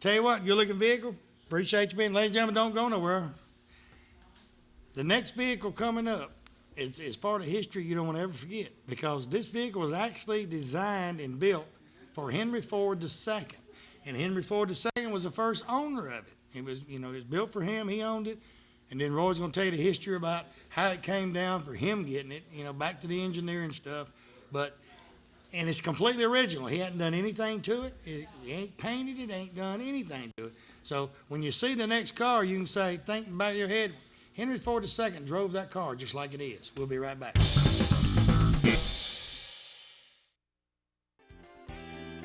Tell you what, good looking vehicle. Appreciate you being, ladies and gentlemen, don't go nowhere. The next vehicle coming up is part of history you don't want to ever forget, because this vehicle was actually designed and built for Henry Ford II. And Henry Ford II was the first owner of it. It was, it was built for him, he owned it. And then Roy's gonna tell you the history about how it came down for him getting it, back to the engineering stuff. And it's completely original. He hadn't done anything to it. He ain't painted it, ain't done anything to it. So when you see the next car, you can say, think in the back of your head, Henry Ford II drove that car just like it is. We'll be right back.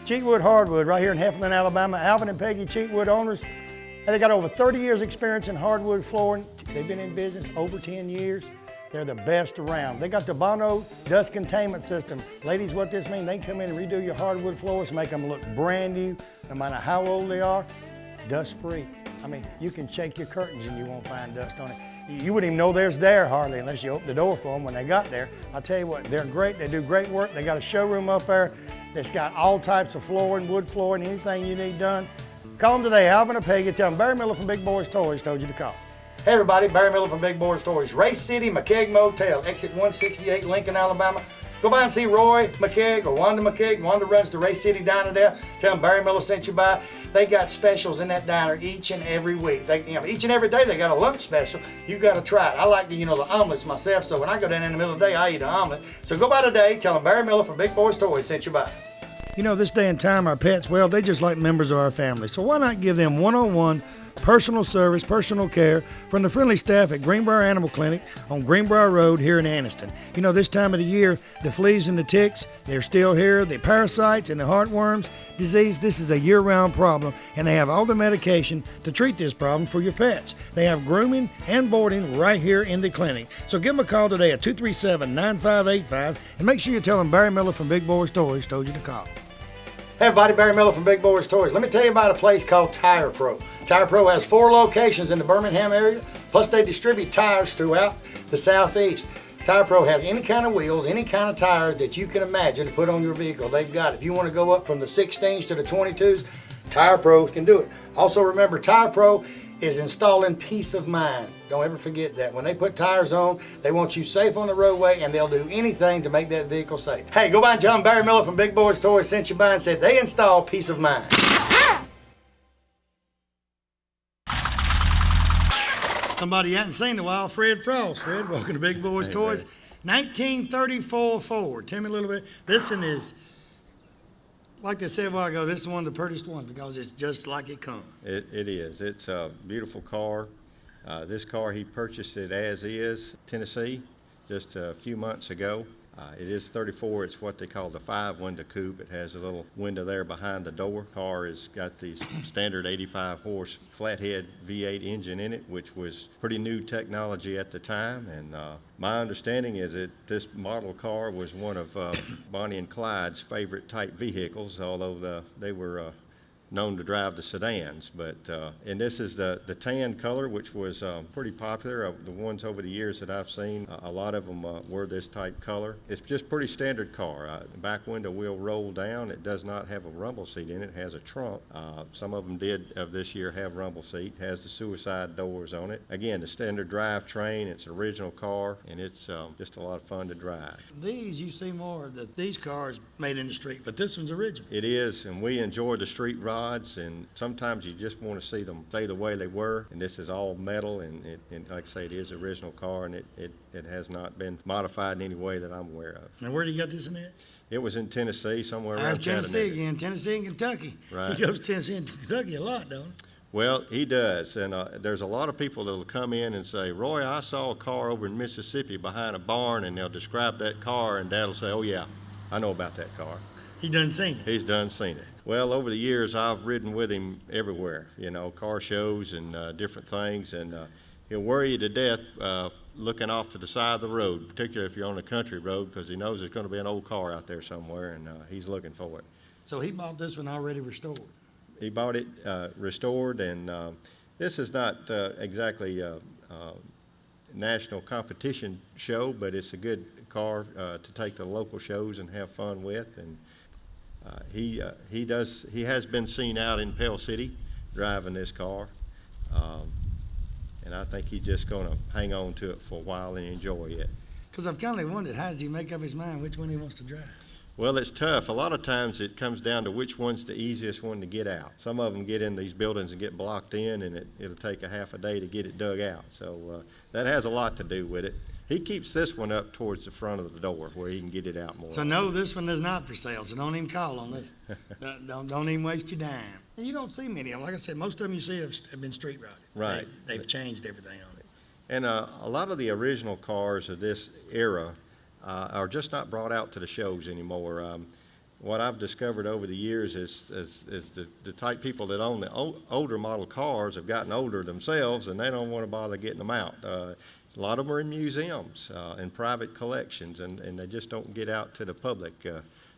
Cheatwood Hardwood right here in Heflin, Alabama. Alvin and Peggy Cheatwood owners. They got over 30 years experience in hardwood flooring. They've been in business over 10 years. They're the best around. They got the Bono dust containment system. Ladies, what this means, they can come in and redo your hardwood floors, make them look brand new, no matter how old they are, dust free. I mean, you can shake your curtains and you won't find dust on it. You wouldn't even know there's there hardly unless you open the door for them when they got there. I'll tell you what, they're great. They do great work. They got a showroom up there that's got all types of flooring, wood flooring, anything you need done. Call them today, Alvin or Peggy. Tell them Barry Miller from Big Boyz Toyz told you to call. Hey everybody, Barry Miller from Big Boyz Toyz. Race City McKeag Motel, exit 168, Lincoln, Alabama. Go by and see Roy McKeag or Wanda McKeag. Wanda runs the Race City Diner there. Tell them Barry Miller sent you by. They got specials in that diner each and every week. Each and every day they got a lunch special. You got to try it. I like the omelets myself, so when I go down in the middle of the day, I eat an omelet. So go by today, tell them Barry Miller from Big Boyz Toyz sent you by. This day and time, our pets, well, they just like members of our family. So why not give them one-on-one personal service, personal care from the friendly staff at Greenbrier Animal Clinic on Greenbrier Road here in Anniston. This time of the year, the fleas and the ticks, they're still here. The parasites and the heartworms disease, this is a year-round problem, and they have all the medication to treat this problem for your pets. They have grooming and boarding right here in the clinic. So give them a call today at 237-9585 and make sure you tell them Barry Miller from Big Boyz Toyz told you to call. Hey everybody, Barry Miller from Big Boyz Toyz. Let me tell you about a place called Tire Pro. Tire Pro has 4 locations in the Birmingham area, plus they distribute tires throughout the Southeast. Tire Pro has any kind of wheels, any kind of tires that you can imagine to put on your vehicle. They've got it. If you want to go up from the 16s to the 22s, Tire Pro can do it. Also remember, Tire Pro is installing peace of mind. Don't ever forget that. When they put tires on, they want you safe on the roadway, and they'll do anything to make that vehicle safe. Hey, go by and tell them Barry Miller from Big Boyz Toyz sent you by and said they install peace of mind. Somebody you hadn't seen in a while, Fred Frost. Fred, welcome to Big Boyz Toyz. 1934 Ford. Tell me a little bit. This one is, like they said a while ago, this is one of the prettiest ones because it's just like it comes. It is. It's a beautiful car. This car, he purchased it as is, Tennessee, just a few months ago. It is 34. It's what they call the 5-window coupe. It has a little window there behind the door. Car has got the standard 85 horse flathead V8 engine in it, which was pretty new technology at the time. And my understanding is that this model car was one of Bonnie and Clyde's favorite type vehicles, although they were known to drive the sedans. And this is the tan color, which was pretty popular. The ones over the years that I've seen, a lot of them were this type color. It's just pretty standard car. The back window will roll down. It does not have a rumble seat in it. It has a trunk. Some of them did of this year have rumble seat. It has the suicide doors on it. Again, the standard drivetrain. It's an original car, and it's just a lot of fun to drive. These, you see more of these cars made in the street, but this one's original. It is, and we enjoy the street ride. And sometimes you just want to see them stay the way they were, and this is all metal, and like I say, it is an original car, and it has not been modified in any way that I'm aware of. Now, where did you get this in at? It was in Tennessee, somewhere around Tennessee again, Tennessee and Kentucky. Right. He goes to Tennessee and Kentucky a lot, don't he? Well, he does, and there's a lot of people that will come in and say, Roy, I saw a car over in Mississippi behind a barn, and they'll describe that car, and Dad will say, oh yeah, I know about that car. He done seen it. He's done seen it. Well, over the years, I've ridden with him everywhere, car shows and different things, and he'll worry you to death looking off to the side of the road, particularly if you're on a country road, because he knows there's going to be an old car out there somewhere, and he's looking for it. So he bought this one already restored? He bought it restored, and this is not exactly a national competition show, but it's a good car to take to local shows and have fun with. And he has been seen out in Pell City driving this car. And I think he's just going to hang on to it for a while and enjoy it. Because I've kind of wondered, how does he make up his mind which one he wants to drive? Well, it's tough. A lot of times it comes down to which one's the easiest one to get out. Some of them get in these buildings and get blocked in, and it'll take a half a day to get it dug out. So that has a lot to do with it. He keeps this one up towards the front of the door where he can get it out more. So no, this one is not for sale, so don't even call on this. don't even waste your dime. And you don't see many of them. Like I said, most of them you see have been street rotted. Right. They've changed everything on it. And a lot of the original cars of this era are just not brought out to the shows anymore. What I've discovered over the years is the type people that own the older model cars have gotten older themselves, and they don't want to bother getting them out. A lot of them are in museums and private collections, and they just don't get out to the public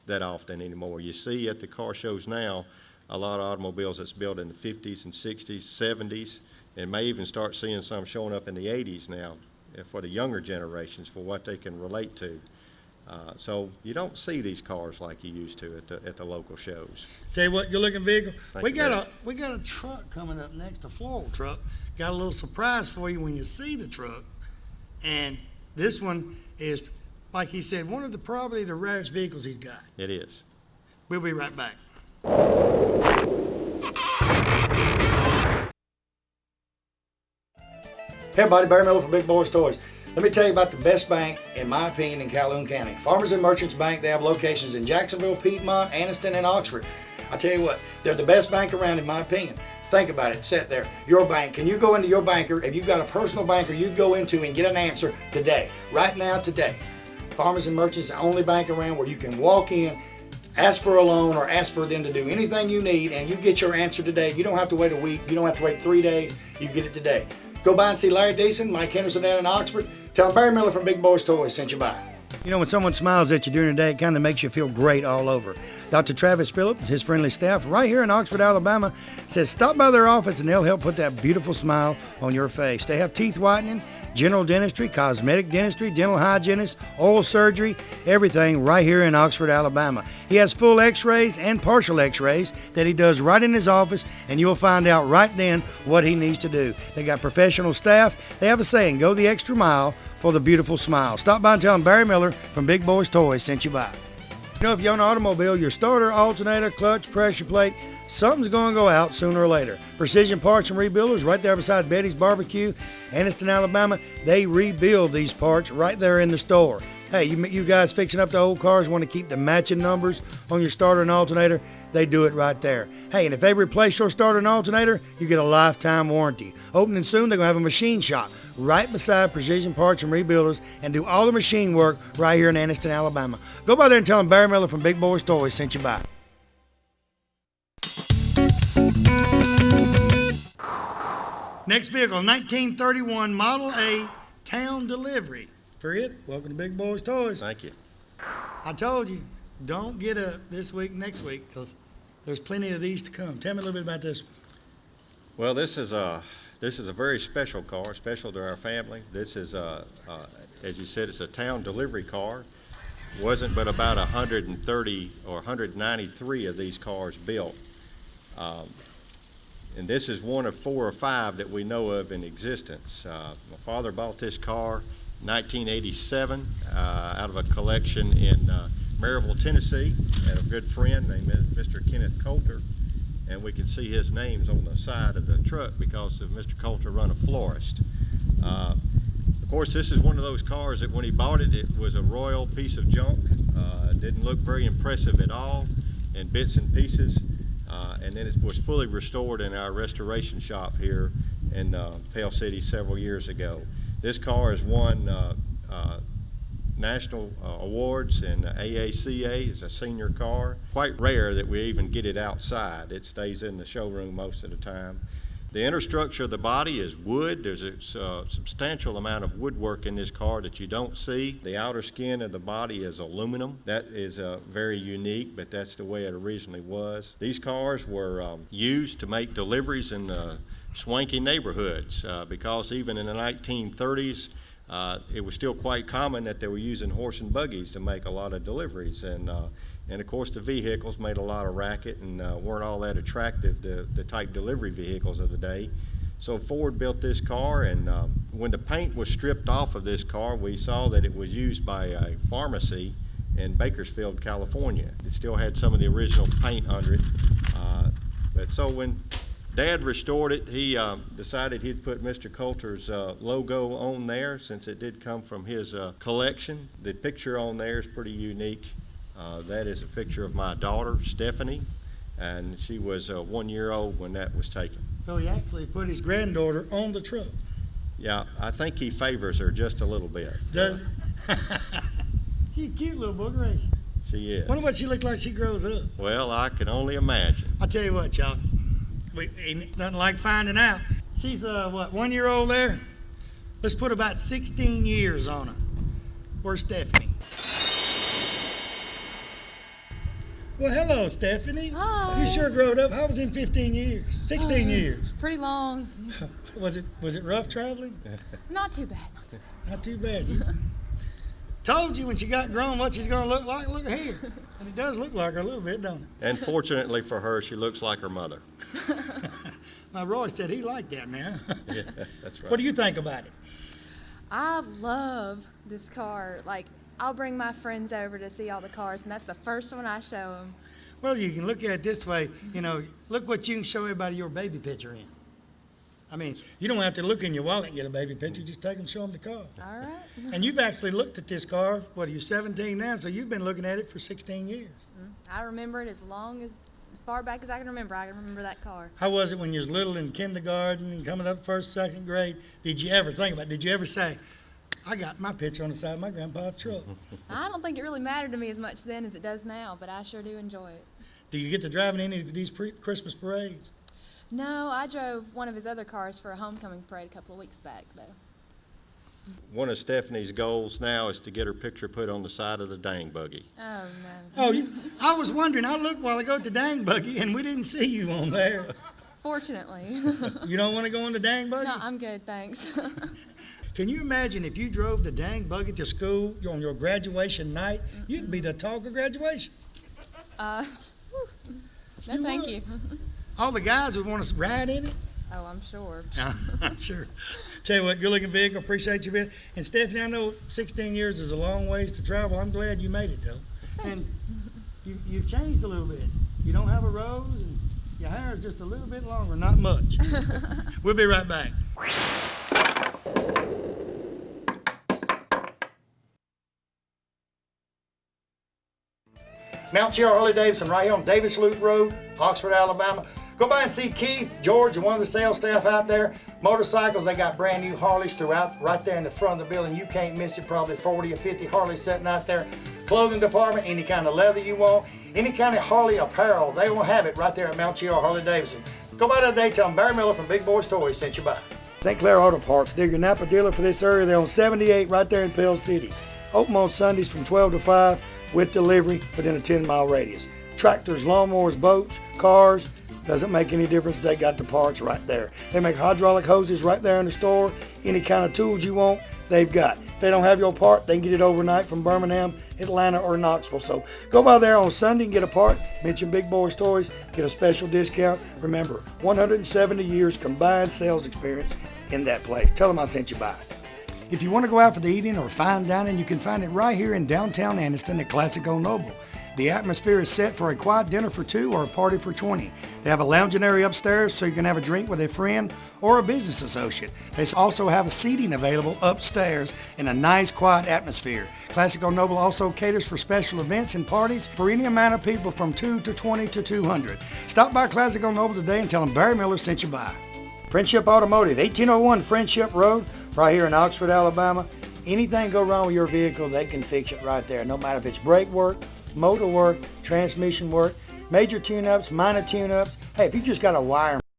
that often anymore. You see at the car shows now a lot of automobiles that's built in the 50s and 60s, 70s, and may even start seeing some showing up in the 80s now for the younger generations for what they can relate to. So you don't see these cars like you used to at the local shows. Tell you what, good looking vehicle. We got a truck coming up next, a floral truck. Got a little surprise for you when you see the truck. And this one is, like he said, one of probably the rarest vehicles he's got. It is. We'll be right back. Hey everybody, Barry Miller from Big Boyz Toys. Let me tell you about the best bank, in my opinion, in Calhoun County. Farmers and Merchants Bank. They have locations in Jacksonville, Piedmont, Anniston, and Oxford. I tell you what, they're the best bank around, in my opinion. Think about it. Sit there. Your bank. Can you go into your banker? If you've got a personal banker you go into and get an answer today, right now, today. Farmers and Merchants, the only bank around where you can walk in, ask for a loan, or ask for them to do anything you need, and you get your answer today. You don't have to wait a week. You don't have to wait 3 days. You get it today. Go by and see Larry Deason, Mike Henderson down in Oxford. Tell them Barry Miller from Big Boyz Toys sent you by. You know, when someone smiles at you during the day, it kind of makes you feel great all over. Dr. Travis Phillips and his friendly staff right here in Oxford, Alabama, says stop by their office and they'll help put that beautiful smile on your face. They have teeth whitening, general dentistry, cosmetic dentistry, dental hygienist, oral surgery, everything right here in Oxford, Alabama. He has full x-rays and partial x-rays that he does right in his office, and you'll find out right then what he needs to do. They got professional staff. They have a saying, go the extra mile for the beautiful smile. Stop by and tell them Barry Miller from Big Boyz Toys sent you by. You know, if you own an automobile, your starter, alternator, clutch, pressure plate, something's going to go out sooner or later. Precision Parts and Rebuilders, right there beside Betty's Barbecue, Anniston, Alabama, they rebuild these parts right there in the store. Hey, you guys fixing up the old cars, want to keep the matching numbers on your starter and alternator, they do it right there. Hey, and if they replace your starter and alternator, you get a lifetime warranty. Opening soon, they're going to have a machine shop right beside Precision Parts and Rebuilders and do all the machine work right here in Anniston, Alabama. Go by there and tell them Barry Miller from Big Boyz Toys sent you by. Next vehicle, 1931 Model A Town Delivery. For it, welcome to Big Boyz Toys. Thank you. I told you, don't get up this week, next week, because there's plenty of these to come. Tell me a little bit about this. Well, this is a very special car, special to our family. This is, as you said, it's a town delivery car. Wasn't but about 130 or 193 of these cars built. And this is one of 4 or 5 that we know of in existence. My father bought this car in 1987 out of a collection in Maryville, Tennessee, and a good friend named Mr. Kenneth Coulter. And we can see his names on the side of the truck because of Mr. Coulter run a florist. Of course, this is one of those cars that when he bought it, it was a royal piece of junk. Didn't look very impressive at all, in bits and pieces. And then it was fully restored in our restoration shop here in Pale City several years ago. This car has won national awards and AACA is a senior car. Quite rare that we even get it outside. It stays in the showroom most of the time. The inner structure of the body is wood. There's a substantial amount of woodwork in this car that you don't see. The outer skin of the body is aluminum. That is very unique, but that's the way it originally was. These cars were used to make deliveries in swanky neighborhoods because even in the 1930s, it was still quite common that they were using horse and buggies to make a lot of deliveries. And And of course, the vehicles made a lot of racket and weren't all that attractive, the type delivery vehicles of the day. So Ford built this car, and when the paint was stripped off of this car, we saw that it was used by a pharmacy in Bakersfield, California. It still had some of the original paint under it. But so when Dad restored it, he decided he'd put Mr. Coulter's logo on there, since it did come from his collection. The picture on there is pretty unique. That is a picture of my daughter, Stephanie, and she was 1 year old when that was taken. So he actually put his granddaughter on the truck. Yeah, I think he favors her just a little bit. Does he? She's a cute little booger, ain't she? She is. Wonder what she looks like she grows up. Well, I can only imagine. I'll tell you what, y'all. Ain't nothing like finding out. She's, 1 year old there? Let's put about 16 years on her. Where's Stephanie? Well, hello, Stephanie. Hi. You sure growed up. How was in 15 years? 16 years. Pretty long. Was it rough traveling? Not too bad. Not too bad. You told you when she got grown what she's going to look like. Look here. And it does look like her a little bit, don't it? And fortunately for her, she looks like her mother. Now, Roy said he liked that now. Yeah, that's right. What do you think about it? I love this car. Like, I'll bring my friends over to see all the cars, and that's the first one I show them. Well, you can look at it this way. Look what you can show everybody your baby picture in. I mean, you don't have to look in your wallet and get a baby picture. Just take them, show them the car. All right. And you've actually looked at this car. What, you're 17 now, so you've been looking at it for 16 years. I remember it as far back as I can remember. I can remember that car. How was it when you was little in kindergarten and coming up first, second grade? Did you ever say, I got my picture on the side of my grandpa's truck? I don't think it really mattered to me as much then as it does now, but I sure do enjoy it. Do you get to drive in any of these Christmas parades? No, I drove one of his other cars for a homecoming parade a couple of weeks back, though. One of Stephanie's goals now is to get her picture put on the side of the dang buggy. Oh, no. Oh, I was wondering. I looked while ago at the dang buggy, and we didn't see you on there. Fortunately. You don't want to go on the dang buggy? No, I'm good, thanks. Can you imagine if you drove the dang buggy to school on your graduation night? You'd be the talk of graduation. No, You thank would. you. All the guys would want to ride in it. Oh, I'm sure. I'm sure. Tell you what, good looking vehicle. Appreciate you being. And Stephanie, I know 16 years is a long ways to travel. I'm glad you made it though. And you've changed a little bit. You don't have a rose, and your hair is just a little bit longer. Not much. We'll be right back. Mount Chiar Harley-Davidson right here on Davis Loop Road, Oxford, Alabama. Go by and see Keith, George, and one of the sales staff out there. Motorcycles, they got brand new Harleys throughout, right there in the front of the building. You can't miss it, probably 40 or 50 Harleys sitting out there. Clothing department, any kind of leather you want, any kind of Harley apparel, they will have it right there at Mount Chiar Harley-Davidson. Go by today, tell them Barry Miller from Big Boyz Toyz sent you by. St. Clair Auto Parts, they're your Napa dealer for this area. They're on 78 right there in Pell City. Open on Sundays from 12 to 5 with delivery within a 10-mile radius. Tractors, lawnmowers, boats, cars, doesn't make any difference. They got the parts right there. They make hydraulic hoses right there in the store. Any kind of tools you want, they've got. If they don't have your part, they can get it overnight from Birmingham, Atlanta, or Knoxville. So go by there on Sunday and get a part. Mention Big Boyz Toyz, get a special discount. Remember, 170 years combined sales experience in that place. Tell them I sent you by. If you want to go out for the eating or fine dining, you can find it right here in downtown Anniston at Classic Old Noble. The atmosphere is set for a quiet dinner for 2 or a party for 20. They have a lounging area upstairs so you can have a drink with a friend or a business associate. They also have a seating available upstairs in a nice quiet atmosphere. Classic Old Noble also caters for special events and parties for any amount of people from 2 to 20 to 200. Stop by Classic Old Noble today and tell them Barry Miller sent you by. Friendship Automotive, 1801 Friendship Road, right here in Oxford, Alabama. Anything go wrong with your vehicle, they can fix it right there. No matter if it's brake work, motor work, transmission work, major tune-ups, minor tune-ups. Hey, if you just got a wire